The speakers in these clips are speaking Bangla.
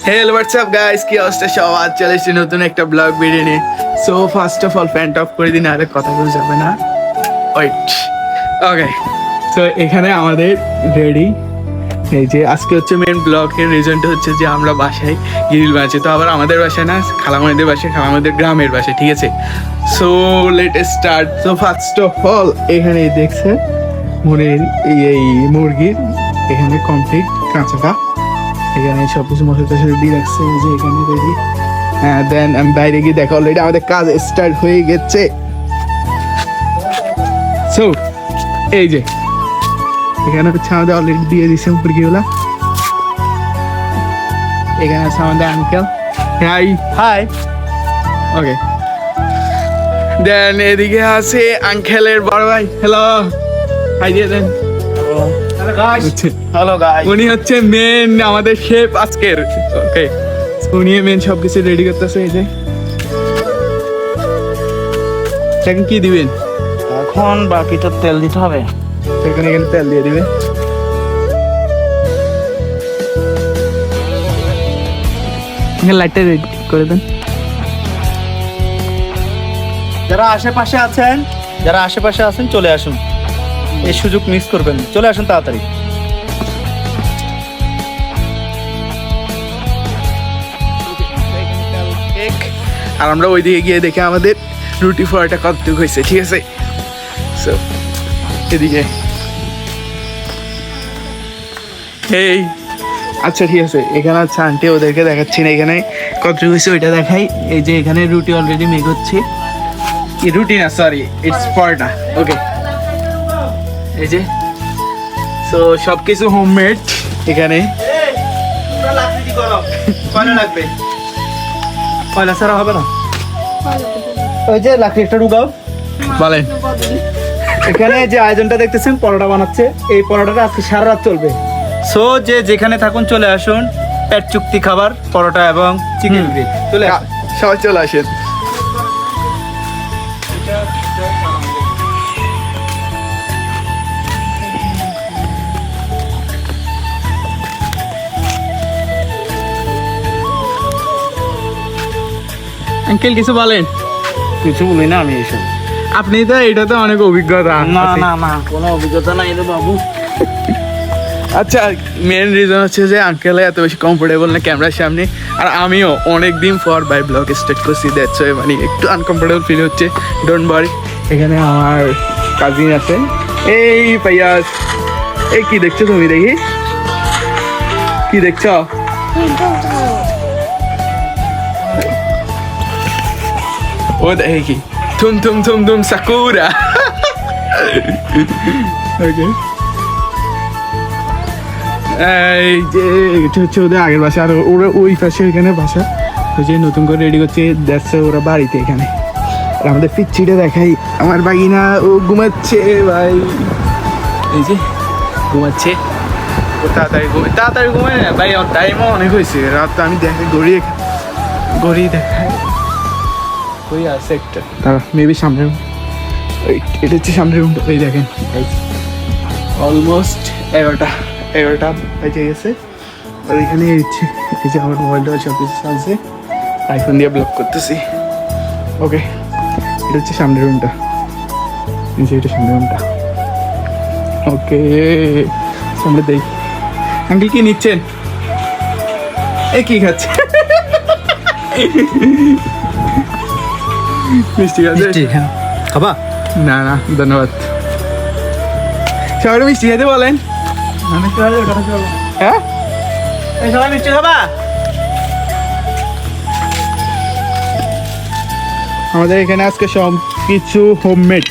Hello, what's up guys? কি অবস্থা সবার? চলে এসেছি নতুন একটা ব্লগ ভিডিও নিয়ে। So first of all fan of করে দিন, আরে কথা বলে যাবে না। ওয়েট, ওকে। সো এখানে আমাদের রেডি। এই যে আজকে হচ্ছে মেন ব্লগের রিজনটা হচ্ছে যে আমরা বাসায় গ্রিল বানাচ্ছি। তো আবার আমাদের বাসায় না, খালামাদের বাসায়, খালামাদের গ্রামের বাসায়, ঠিক আছে? So let start. So first of all এখানে দেখছেন এই মুরগির এখানে কমপ্লিট কাঁচাটা, এখানে সব কিছু মশলা টশলা দিয়ে রাখছে, যে এখানে রেডি। হ্যাঁ, দেন আমি বাইরে গিয়ে দেখা, অলরেডি আমাদের কাজ স্টার্ট হয়ে গেছে। সো এই যে এখানে হচ্ছে আমাদের অলরেডি দিয়ে দিচ্ছে মুরগিগুলা। এখানে আছে আমাদের uncle. Hi hi. Okay, then এদিকে আছে আঙ্কেলের বড় ভাই। হ্যালো, হাই দিয়ে দেন। হ্যালো গাইস, উনি হচ্ছে মেন আমাদের শেফ আজকের। ওকে, উনি মেন সবকিছু রেডি করতেছে। এই যে এখন কি দিবেন? এখন বাকিটা তেল দিতে হবে। এখানে এখানে তেল দিয়ে দিবে। এখানে লাইটটা রেডি করে দেন। যারা আশেপাশে আছেন চলে আসুন, এই সুযোগ মিস করবেন, চলে আসুন তাড়াতাড়ি। আর আমরা ওইদিকে গিয়ে দেখে আমাদের রুটি ফোড়াটা কতটুকু হয়েছে, ঠিক আছে? সো এদিকে এই, আচ্ছা ঠিক আছে, এখানে আচ্ছা আন্টি ওদেরকে দেখাচ্ছি না, এখানে কতটুকু হয়েছে ওইটা দেখাই। এই যে এখানে রুটি অলরেডি মেক হচ্ছে, কি রুটি না, সরি ইটস পরোটা। ওকে, এই যে সো সব কিছু হোমমেড এখানে। কয়লা লাগবে? কয়লা ছাড়া হবে না। ওই যে লাকড়ি একটা ঢুকাও। বলেন। এখানে যে আয়োজনটা দেখতেছেন, পরোটা বানাচ্ছে, এই পরোটাটা আজকে সারা রাত চলবে। সো যে যেখানে থাকুন চলে আসুন, পেট চুক্তি খাবার, পরোটা এবং চিকেন গ্রিল। চলে আসুন, সবাই চলে আসেন। আঙ্কেল কিছু বলেন। কিছু বলি না আমি এসব। আপনি তো এটাতে অনেক অভিজ্ঞতা। না না না, কোনো অভিজ্ঞতা নাই রে বাবু। আচ্ছা, মেন রিজন হচ্ছে যে আঙ্কেল এত বেশি কমফোর্টেবল না ক্যামেরার সামনে, আর আমিও অনেক দিন পর বাই ব্লগ স্টার্ট করছি, দ্যাটস ওয়াই মানে একটু আনকমফোর্টেবল ফিল হচ্ছে। ডোন্ট ওয়ারি, এখানে আমার কাজিন আছে। এই পাইয়াস, এই কি দেখছো তুমি? দেখি কি দেখছো? ও দেখে কি থুম থুম থুম থুম সাকুরা। ওকে, এই যে এটা হচ্ছে ওদের আগের বাসা, আর ওরা ওই পাশে এখানে বাসা, ওই যে নতুন করে রেডি করছে, দেখছে ওরা বাড়িতে এখানে। আর আমাদের পিচ্ছিটা দেখাই, আমার বাগিনা ও ঘুমাচ্ছে ভাই, এই যে ঘুমাচ্ছে। ও তাড়াতাড়ি ঘুমায় না ভাই, ওর টাইমও অনেক হয়েছে রাত। আমি দেখাই গড়ি দেখাই, ওই আছে একটা, তারা মেবি সামনের, এটা হচ্ছে সামনের রুমটা। ওই দেখেন অলমোস্ট 11টা বেজে গেছে। আর এখানে হচ্ছে এই যে আমার মোবাইলটা সব কিছু আছে, আইফোন দিয়ে ব্লক করতেছি। ওকে, এটা হচ্ছে সামনের রুমটা, এই যে এটা সামনের রুমটা। ওকে, সামনে দেই। আঙ্কেল কি নিচ্ছেন? এ কি খাচ্ছে? মিষ্টি আছে? খাবা? না না ধন্যবাদ। সবাই মিষ্টি খেতে বলেন। হ্যাঁ, সবাই মিষ্টি খাবা? আমাদের এখানে আজকে সব কিছু হোমমেড।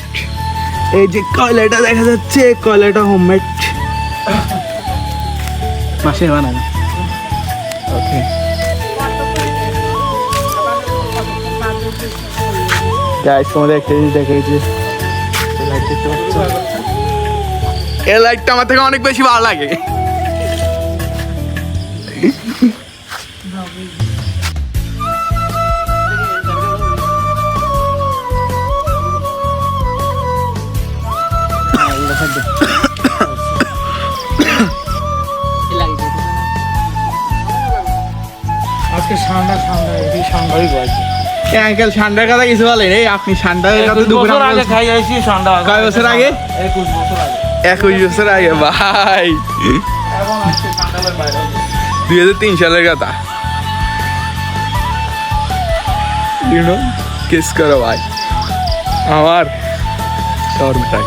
এই যে কয়লাটা দেখা যাচ্ছে, কয়লাটা হোমমেড, মাসে বানানো। ওকে, গাইস তোমাদের একটা জিনিস দেখাইছি, এই লাইটটা আমার থেকে অনেক বেশি ভালো লাগে। আজকে ঠান্ডা ঠান্ডা এই ঠান্ডাই বলছে আঙ্কেল ঠান্ডার কথা কিছু বলেন এই আপনি ঠান্ডার কথা 21 দুপুরে বছর আগে খাই আইছি ঠান্ডা কয় বছর আগে? 21 বছর আগে 21 বছর আগে ভাই এখন আজকে ঠান্ডা বাইরে 2003 সালের কথা ইউ নো কিস করো ভাই আমার শহর মিঠাই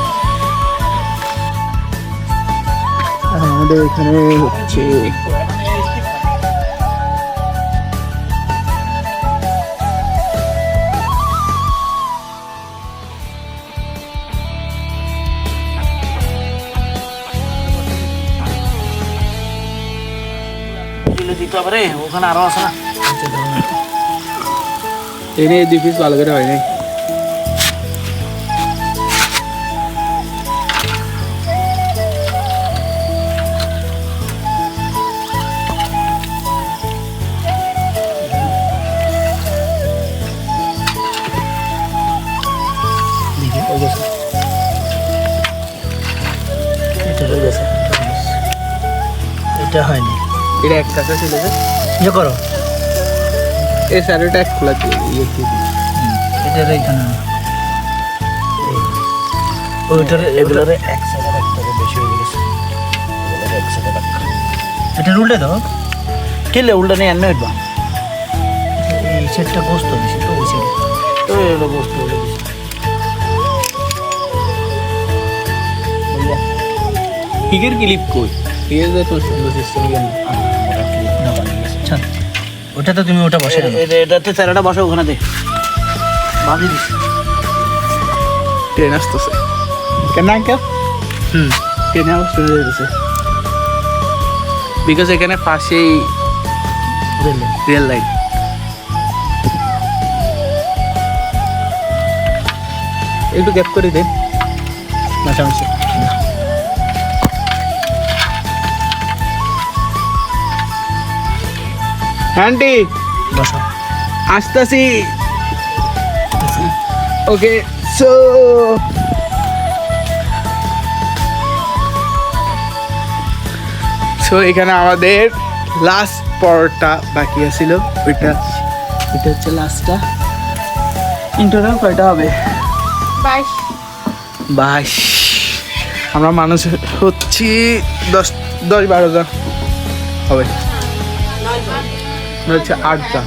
আমাদের এখানে হচ্ছে কিলো দিতে হবে রে ওখানে আরো আছে না এনে 2 পিস ভালো করে হয় নাই এটা হয়নি এটা এক কাছে ছিল যে ইয়ে করো এই স্যারটা এক খোলা দিয়ে ইয়ে দিয়ে দিই। এটার এইখানে ওইটার এগুলোর এক সাইডে একটা বেশি হয়ে গেছে এগুলোর এক সাইডে রাখ এটা উল্টে দাও কেলে উল্টে নেই এনে উঠবা এই সেটটা গোস্ত দিছি তো ওই সাইডে তো এগুলো গোস্ত উল্টে দিছি পিকের ক্লিপ কই পিকের যে তো সুন্দর সিস্টেম কেন আচ্ছা ওটা তো তুমি ওটা বসে এটাতে চারাটা বসে ওখানে দে বাঁধি দিস ট্রেন আসতেছে কেন আঙ্কেল ট্রেনে আবার শুনে যেতেছে বিকজ এখানে পাশেই রেল লাইন একটু গ্যাপ করে দেন মাঝামাঝি আন্টি বসো আসতেছি ওকে সো এখানে আমাদের লাস্ট পরটা বাকি আছিল ওইটা এটা হচ্ছে লাস্টটা ইন্টারনাল কয়টা হবে 22 আমরা মানুষ হচ্ছি 10-12 জন হবে হচ্ছে 8 জন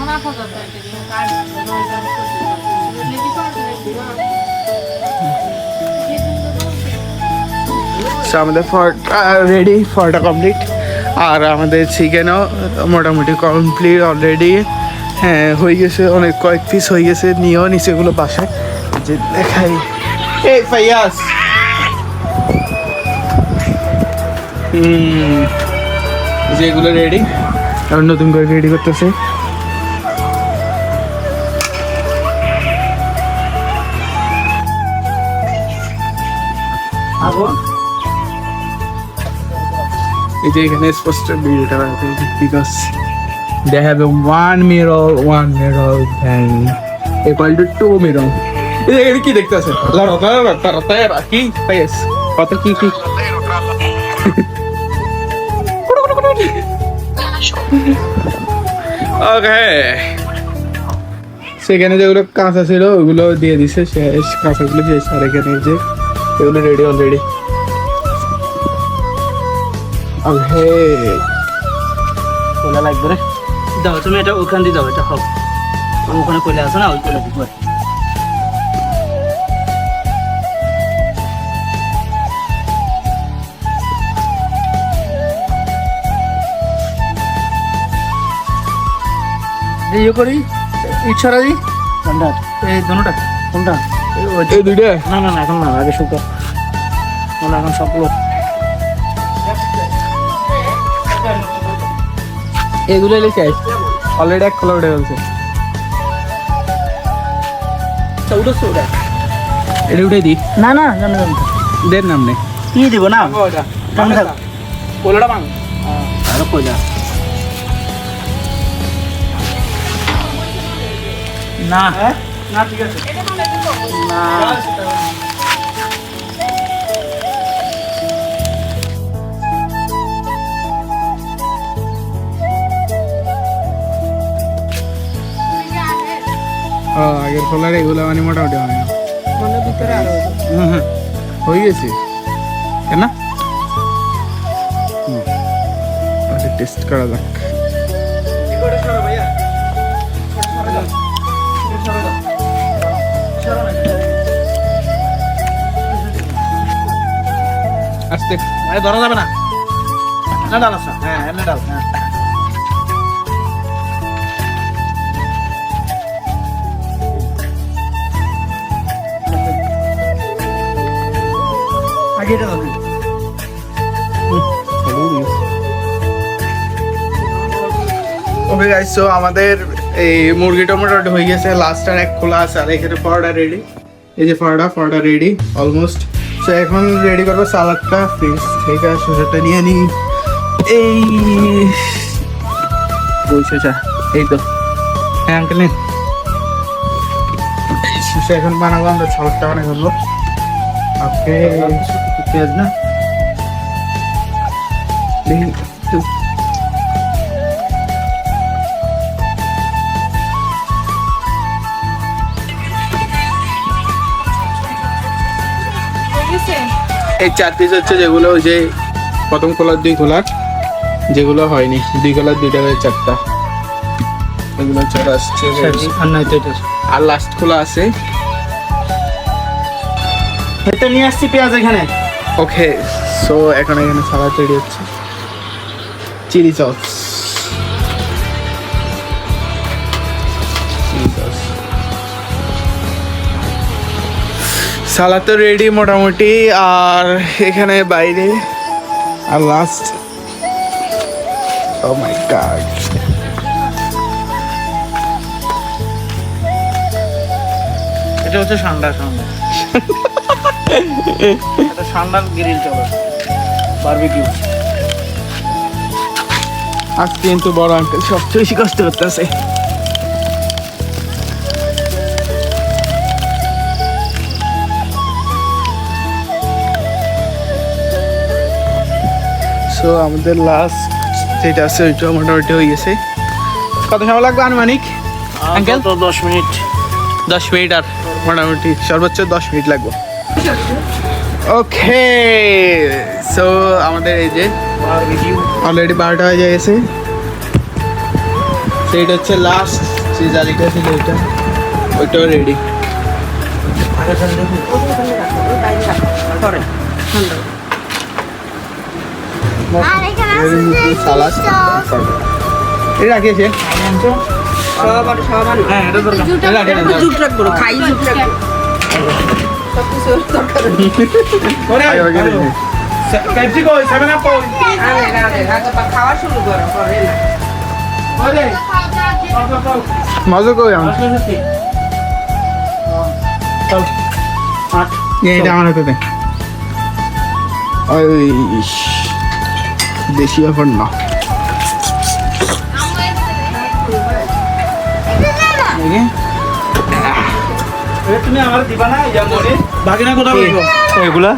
সো আমাদের রেডি ফরটা কমপ্লিট আর আমাদের চিকেনও মোটামুটি কমপ্লিট অলরেডি হ্যাঁ হয়ে গেছে অনেক কয়েক পিস হয়ে গেছে নিয়েও নিচে এগুলো বাসায় যে দেখাই এই ফাইয়াস যেগুলো রেডি আর নতুন করে রেডি করতেছে এই যে এখানে স্পষ্ট ভিডিওটা because they have a one mirror equal to 2 mirror এখানে কি দেখতেছে কি ফাইয়াস কত কি ওকে সেখানে যেগুলো কাঁচা ছিল ওগুলো দিয়ে দিছে শেষ কাঁচাগুলো শেষ আর এখানে যে এগুলো রেডি অলরেডি কোলা লাগবে রে দাও তুমি এটা ওখান দিয়ে দাও এটা হোক ওখানে কোলা আছে না ওই কোলা দিব ইয়ে করি ইচ্ছারা দি কোনটা এই দুটোটা কোনটা এই দুইটা না না না এখন না আগে শুকো না এখন সবগুলো এগুলো লিখে অলরেডি এক খোলা উঠে গেছে এটা উঠে দি না না জানো জানো দের নাম নেই কি দিব না কেমন থাক পোলাটা মাং আরো কইলা না না ঠিক আছে না ও আগের খোলার এগুলো মানে মোটামুটি হয় না মনে ভিতরে আরো হয়ে গেছে কেন আচ্ছা টেস্ট করা যাক আস্তে ধরা যাবে না এনে ডাল আছে হ্যাঁ এনে ডাল হ্যাঁ আগে এটা দাও ওকে গাইস সো আমাদের এই মুরগি টমেটো হয়ে গেছে লাস্ট আর এক খোলা আছে আর এখানে পরোটা রেডি এই যে পরোটা রেডি অলমোস্ট সো এখন রেডি করবো সালাদটা ফ্রিজ থেকে শসাটা নিয়ে নিই এই শসা এই তো হ্যাঁ আঙ্কেল নিন শসা এখন বানাবো আমরা সালাদটা বানাই ফেলবো ওকে পেঁয়াজ না দেখি একটু এই 4 পিস হচ্ছে যেগুলো ওই যে প্রথম খোলার 2 খোলার যেগুলো হয়নি 2 খোলার 2টা 4টা এগুলো চলে আসছে আর নাই তো এটা আর লাস্ট খোলা আছে এটা নিয়ে আসছি পেঁয়াজ এখানে ওকে সো এখন এখানে সালাদ রেডি হচ্ছে চিলি সস সালাদ তো রেডি মোটামুটি আর এখানে বাইরে আর লাস্ট ও মাই গড এটা হচ্ছে ঠান্ডা এটা ঠান্ডার গ্রিল চলে বারবিকিউ আজকে কিন্তু বড় আঙ্কেল সবচেয়ে বেশি কষ্ট করতেছে সো আমাদের লাস্ট যেটা আছে ওইটা মোটামুটি হয়ে গেছে কত সময় লাগবে আনুমানিক আঙ্কেল তো 10 মিনিট 10 মিনিট আর মোটামুটি সর্বোচ্চ 10 মিনিট লাগবে ওকে সো আমাদের এই যে বারবিকিউ অলরেডি 12টা হয়ে গেছে সেইটা হচ্ছে লাস্ট যে জালিটা ছিল ওইটা ওইটাও রেডি করে আর এখানে আছে যে সালাদ এটা রাখিয়েছে সবার হ্যাঁ এটা দরকার এটা রাখেন একটু জুট রাখবো না, খাই জুট রাখবো সবকিছু দরকার পেপসি কই 7 আপ কই খাওয়া শুরু করো করে না মজা কই আমার চল আট এটা আমার হাতে দে ওই দেশি ব্যাপার না তুমি আমার দিবা না এই জামনে বাকি না কোথাও বলবো এগুলা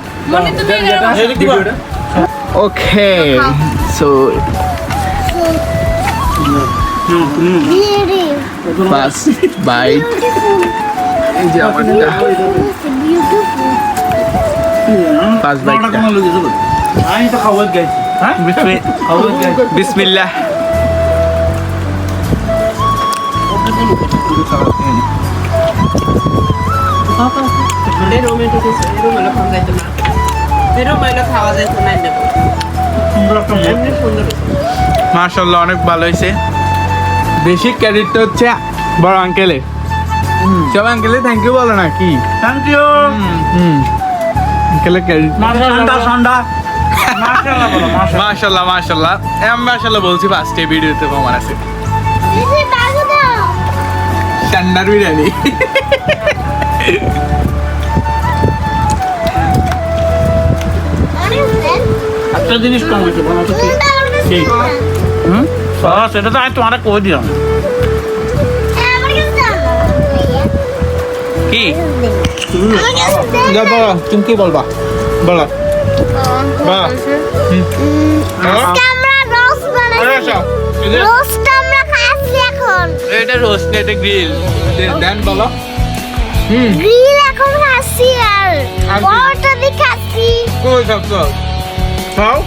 ওকে সো ফার্স্ট বাইট এই যে আমারটা ফার্স্ট বাইটটা আমি তো খাওয়ার গেছি হ্যাঁ খাওয়ার গেছি বিসমিল্লাহ এরম এলো খাওয়া যাইতো না এরম এলো খাওয়া যাইতো না নেবো সুন্দর একটা মুখ এমনি সুন্দর মাশাআল্লাহ অনেক ভালো হয়েছে বেশি ক্রেডিটটা হচ্ছে বড় আঙ্কেলে সব আঙ্কেলে থ্যাংক ইউ বলো না কি থ্যাংক ইউ আঙ্কেলে ক্রেডিট ঠান্ডা ঠান্ডা মাশাআল্লাহ বলো মাশাআল্লাহ মাশাআল্লাহ আমি মাশাআল্লাহ বলছি ফার্স্টে ভিডিওতে প্রমাণ আছে দিদি বাগু দাও ঠান্ডার বিরিয়ানি একটা জিনিস কম হয়েছে বলো তো কি সেটা তো আমি তোমার কই দিলাম কি যা বলো তুমি কি বলবা বলো বলো আজকে আমরা রোস্ট বানাইছি রোস্ট আমরা খাচ্ছি এখন এটা রোস্ট না, এটা গ্রিল। দেন বলো। গ্রিল এখন খাচ্ছি আর আর কি? পরোটা দিয়ে খাচ্ছি, কই খাচ্ছ? খাও।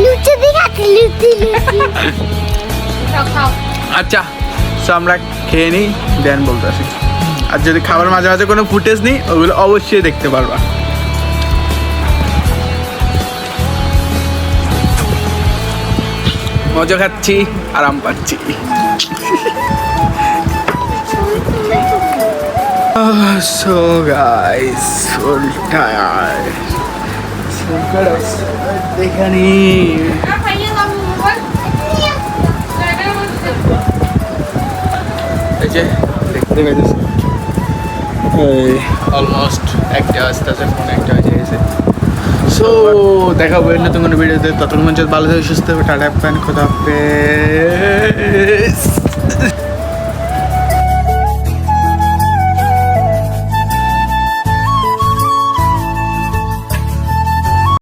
লুচি দিয়ে খাচ্ছি, লুচি লুচি। খাও খাও আচ্ছা, তো আমরা খেয়ে নিই, দেন বলতে আসি। আর যদি খাবার মাঝে মাঝে কোনো ফুটেজ নিই, ওগুলো অবশ্যই দেখতে পারবা। মজা খাচ্ছি, আরাম পাচ্ছি। So guys, full tired. So guys, এখানে খাইয়ে দাও মোবাইল এই যে দেখতে পাইতেছি অলমোস্ট একটা আস্তে আস্তে ফোন একটা হয়ে গেছে। সো দেখাবো নতুন কোনো ভিডিওতে, ততক্ষণ পর্যন্ত ভালো থাকবে, সুস্থ হবে, টাটা, খোদা হাফেজ।